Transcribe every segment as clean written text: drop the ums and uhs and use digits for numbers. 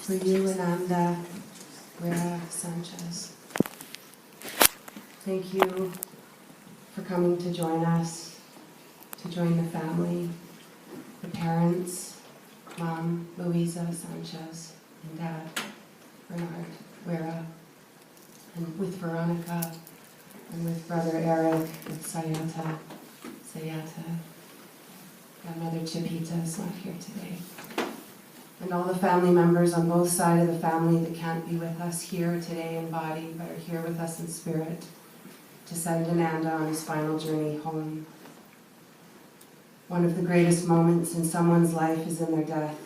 For you, Ananda, Wera-Sanchez. Thank you for coming to join us, to join the family, the parents, Mom, Louisa Sanchez, and Dad, Bernard, Wera, and with Veronica, and with Brother Eric, with Sayata. Grandmother Chipita is not here today. And all the family members on both sides of the family that can't be with us here today in body, but are here with us in spirit, to send Ananda on his final journey home. One of the greatest moments in someone's life is in their death.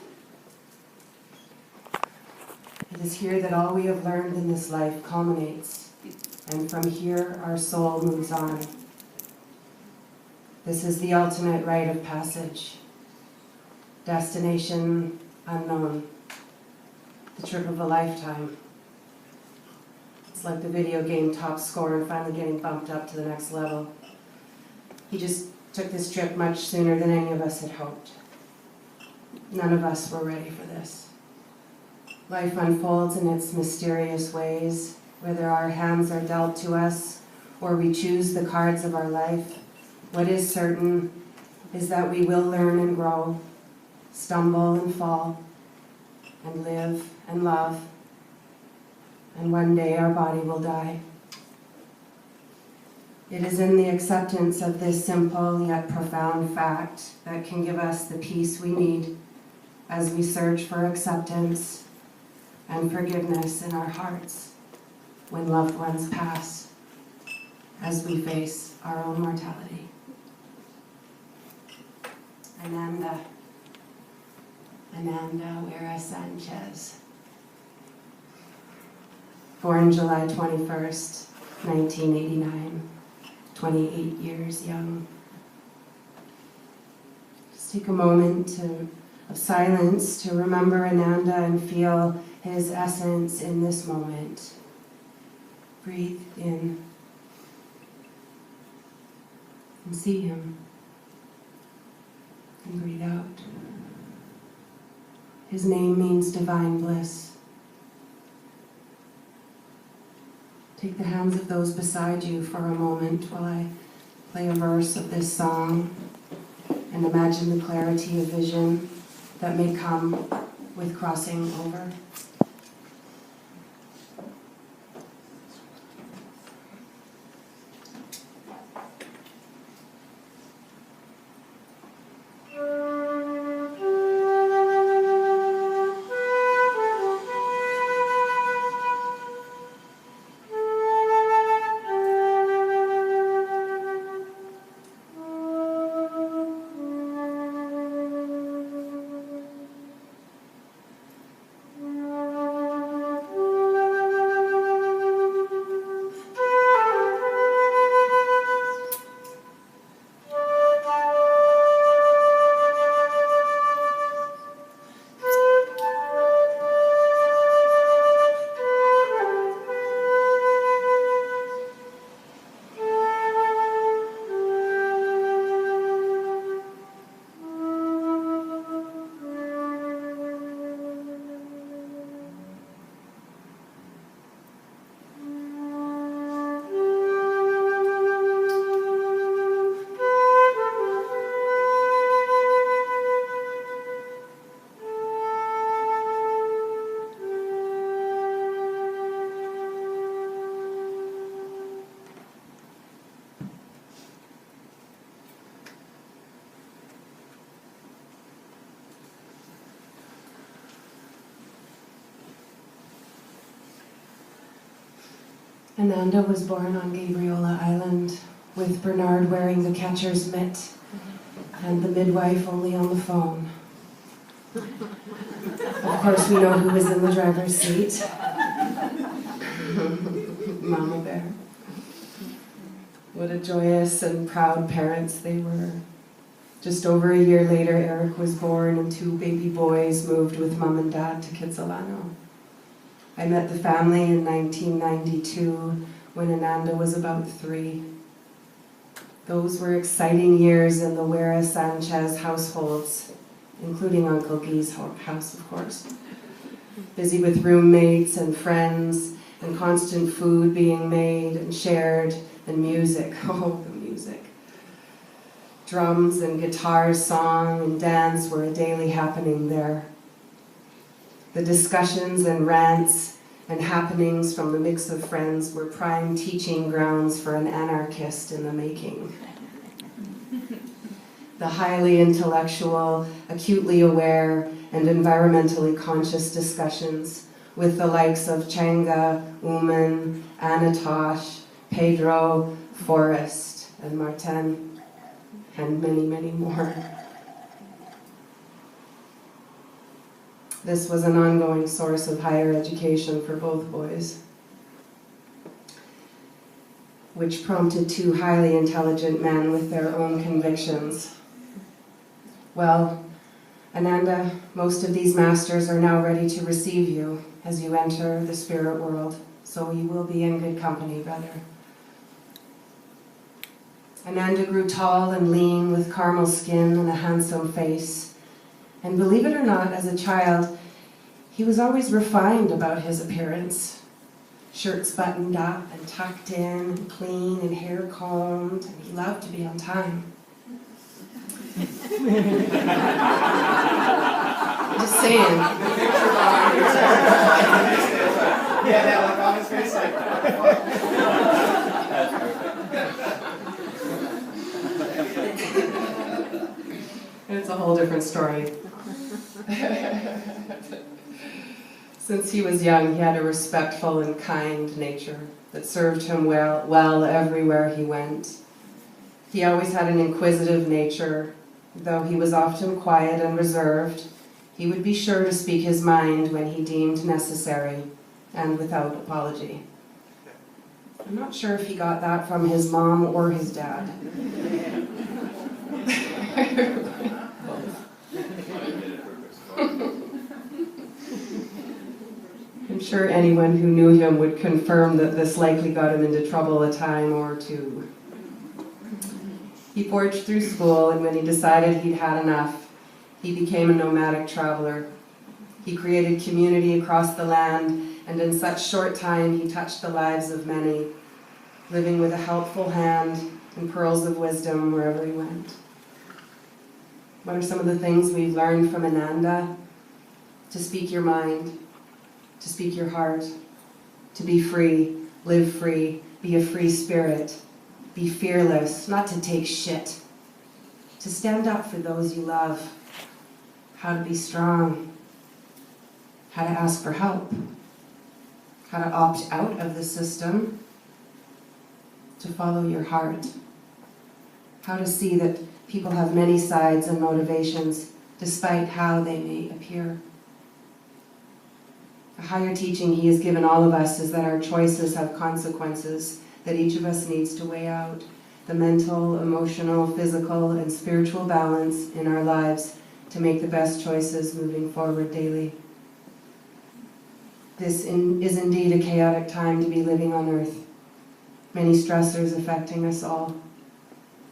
It is here that all we have learned in this life culminates, and from here our soul moves on. This is the ultimate rite of passage. Destination unknown. The trip of a lifetime. It's like the video game top scorer finally getting bumped up to the next level. He just took this trip much sooner than any of us had hoped. None of us were ready for this. Life unfolds in its mysterious ways, whether our hands are dealt to us or we choose the cards of our life. What is certain is that we will learn and grow, stumble and fall, and live and love, and one day our body will die. It is in the acceptance of this simple yet profound fact that can give us the peace we need as we search for acceptance and forgiveness in our hearts when loved ones pass, as we face our own mortality. Ananda Wera-Sanchez. Born July 21st, 1989, 28 years young. Just take a moment of silence to remember Ananda and feel his essence in this moment. Breathe in and see him. And breathe out. His name means divine bliss. Take the hands of those beside you for a moment while I play a verse of this song and imagine the clarity of vision that may come with crossing over. Ananda was born on Gabriola Island, with Bernard wearing the catcher's mitt and the midwife only on the phone. Of course, we know who was in the driver's seat. Mama Bear. What a joyous and proud parents they were. Just over a year later, Eric was born and 2 baby boys moved with Mom and Dad to Kitsilano. I met the family in 1992 when Ananda was about 3. Those were exciting years in the Wera-Sanchez households, including Uncle Guy's house, of course. busy with roommates and friends and constant food being made and shared and music. Oh, the music. Drums and guitars, song and dance were a daily happening there. The discussions and rants and happenings from the mix of friends were prime teaching grounds for an anarchist in the making. The highly intellectual, acutely aware, and environmentally conscious discussions with the likes of Changa, Uman, Anatosh, Pedro, Forrest, and Martin, and many, many more. This was an ongoing source of higher education for both boys, which prompted two highly intelligent men with their own convictions. Well, Ananda, most of these masters are now ready to receive you as you enter the spirit world, so you will be in good company, brother. Ananda grew tall and lean with caramel skin and a handsome face. And believe it or not, as a child, he was always refined about his appearance. Shirts buttoned up and tucked in and clean and hair combed, and he loved to be on time. Just saying. Yeah, that look on his face like And it's a whole different story. Since he was young, he had a respectful and kind nature that served him well everywhere he went. He always had an inquisitive nature. Though he was often quiet and reserved, he would be sure to speak his mind when he deemed necessary, and without apology. I'm not sure if he got that from his mom or his dad. I'm sure anyone who knew him would confirm that this likely got him into trouble a time or two. He forged through school, and when he decided he'd had enough, he became a nomadic traveler. He created community across the land, and in such short time he touched the lives of many, living with a helpful hand and pearls of wisdom wherever he went. What are some of the things we've learned from Ananda? To speak your mind, to speak your heart, to be free, live free, be a free spirit, be fearless, not to take shit, to stand up for those you love, how to be strong, how to ask for help, how to opt out of the system, to follow your heart, how to see that people have many sides and motivations despite how they may appear. A higher teaching he has given all of us is that our choices have consequences that each of us needs to weigh out, the mental, emotional, physical, and spiritual balance in our lives to make the best choices moving forward daily. This is indeed a chaotic time to be living on Earth. Many stressors affecting us all.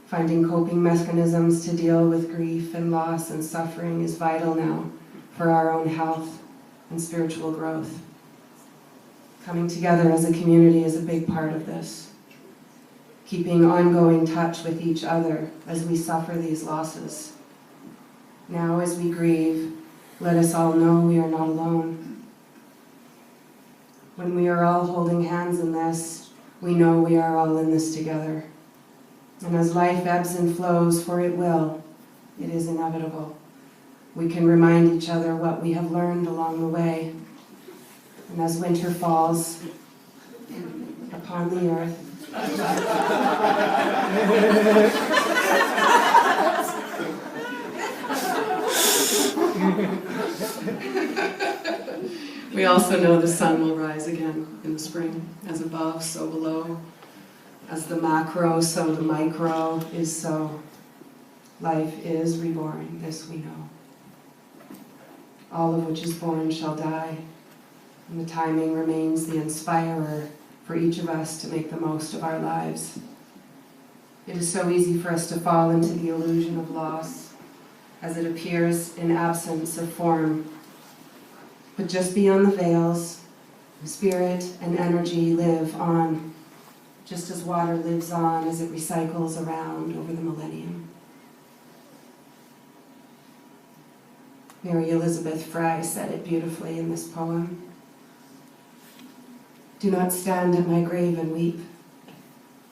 Finding coping mechanisms to deal with grief and loss and suffering is vital now for our own health and spiritual growth. Coming together as a community is a big part of this. Keeping ongoing touch with each other as we suffer these losses. Now as we grieve, let us all know we are not alone. When we are all holding hands in this, we know we are all in this together. And as life ebbs and flows, for it will, it is inevitable, we can remind each other what we have learned along the way. And as winter falls upon the earth, we also know the sun will rise again in the spring, as above, so below. As the macro, so the micro is so. Life is reborn, this we know. All of which is born shall die, and the timing remains the inspirer for each of us to make the most of our lives. It is so easy for us to fall into the illusion of loss, as it appears in absence of form. But just beyond the veils, spirit and energy live on, just as water lives on as it recycles around over the millennium. Mary Elizabeth Fry said it beautifully in this poem. Do not stand at my grave and weep.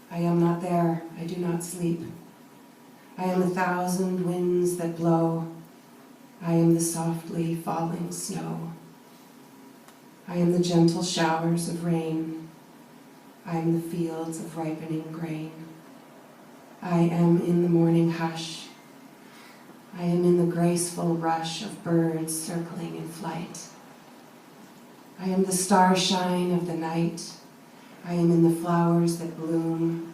I am not there, I do not sleep. I am 1,000 winds that blow. I am the softly falling snow. I am the gentle showers of rain. I am the fields of ripening grain. I am in the morning hush. I am in the graceful rush of birds circling in flight. I am the starshine of the night. I am in the flowers that bloom.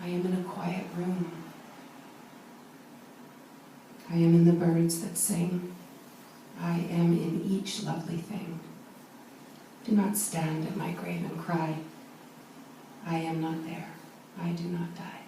I am in a quiet room. I am in the birds that sing. I am in each lovely thing. Do not stand at my grave and cry. I am not there. I do not die.